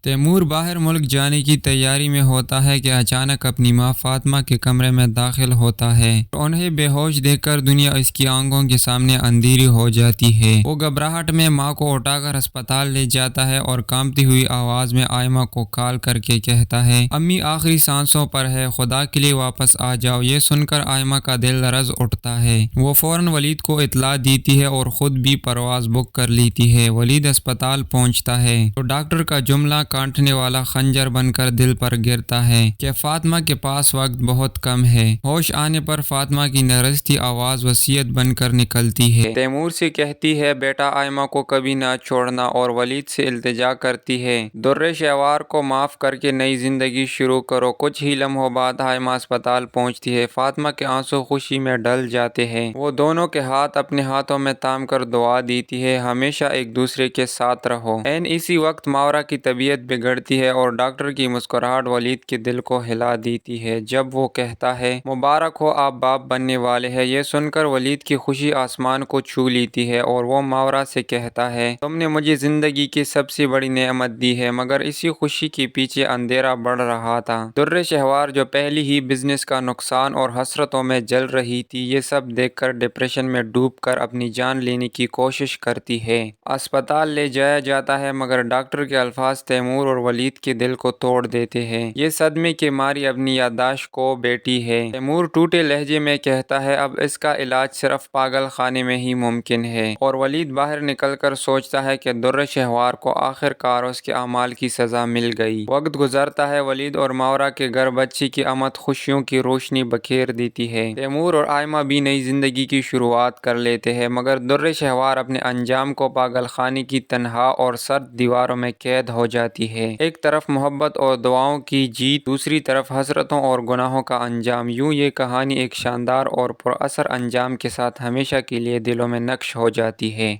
Timur باہر ملک جانے کی تیاری میں ہوتا ہے کہ اچانک اپنی ماں فاطمہ کے کمرے میں داخل ہوتا ہے اور انہیں بے ہوش دیکھ کر دنیا اس کی آنکھوں کے سامنے اندھیری ہو جاتی ہے۔ وہ گھبراہٹ میں ماں کو اٹھا کر ہسپتال لے جاتا ہے اور کانپتی ہوئی آواز میں آئمہ کو کال کر کے کہتا ہے، امی آخری سانسوں پر ہے، خدا کے لیے واپس آ جاؤ۔ یہ سن کر آئمہ کا دل لرز اٹھتا ہے۔ وہ فوراً ولید کو اطلاع دیتی ہے اور خود بھی پرواز بک کر لیتی ہے۔ ولید اسپتال پہنچتا ہے تو ڈاکٹر کا جملہ کاٹنے والا خنجر بن کر دل پر گرتا ہے کہ فاطمہ کے پاس وقت بہت کم ہے۔ ہوش آنے پر فاطمہ کی نرستی آواز وصیت بن کر نکلتی ہے۔ تیمور سے کہتی ہے، بیٹا آئمہ کو کبھی نہ چھوڑنا، اور ولید سے التجا کرتی ہے، در شہوار کو معاف کر کے نئی زندگی شروع کرو۔ کچھ ہی لمحوں بعد آئمہ اسپتال پہنچتی ہے۔ فاطمہ کے آنسو خوشی میں ڈھل جاتے ہیں۔ وہ دونوں کے ہاتھ اپنے ہاتھوں میں تھام کر دعا دیتی ہے، ہمیشہ ایک دوسرے کے ساتھ رہو۔ اسی وقت ماورا کی طبیعت بگڑتی ہے اور ڈاکٹر کی مسکراہٹ ولید کے دل کو ہلا دیتی ہے جب وہ کہتا ہے، مبارک ہو، آپ باپ بننے والے ہیں۔ یہ سن کر ولید کی خوشی آسمان کو چھو لیتی ہے اور وہ ماورا سے کہتا ہے، تم نے مجھے زندگی کی سب سے بڑی نعمت دی ہے، مگر اسی خوشی کے پیچھے اندھیرا بڑھ رہا تھا۔ در شہوار جو پہلی ہی بزنس کا نقصان اور حسرتوں میں جل رہی تھی، یہ سب دیکھ کر ڈپریشن میں ڈوب کر اپنی جان لینے کی کوشش کرتی ہے۔ اسپتال لے جایا جاتا ہے مگر ڈاکٹر کے الفاظ تیمور اور ولید کے دل کو توڑ دیتے ہیں۔ یہ صدمے کے ماری اپنی یادداشت کھو بیٹھی ہے۔ تیمور ٹوٹے لہجے میں کہتا ہے، اب اس کا علاج صرف پاگل خانے میں ہی ممکن ہے، اور ولید باہر نکل کر سوچتا ہے کہ در شہوار کو آخر کار اس کے اعمال کی سزا مل گئی۔ وقت گزرتا ہے، ولید اور ماورا کے گھر بچے کی آمد خوشیوں کی روشنی بکھیر دیتی ہے۔ تیمور اور آئمہ بھی نئی زندگی کی شروعات کر لیتے ہیں، مگر در شہوار اپنے انجام کو پاگل خانے کی تنہا اور سرد دیواروں میں قید ہو جاتی ہے۔ ایک طرف محبت اور دعاؤں کی جیت، دوسری طرف حسرتوں اور گناہوں کا انجام۔ یوں یہ کہانی ایک شاندار اور پر اثر انجام کے ساتھ ہمیشہ کے لیے دلوں میں نقش ہو جاتی ہے۔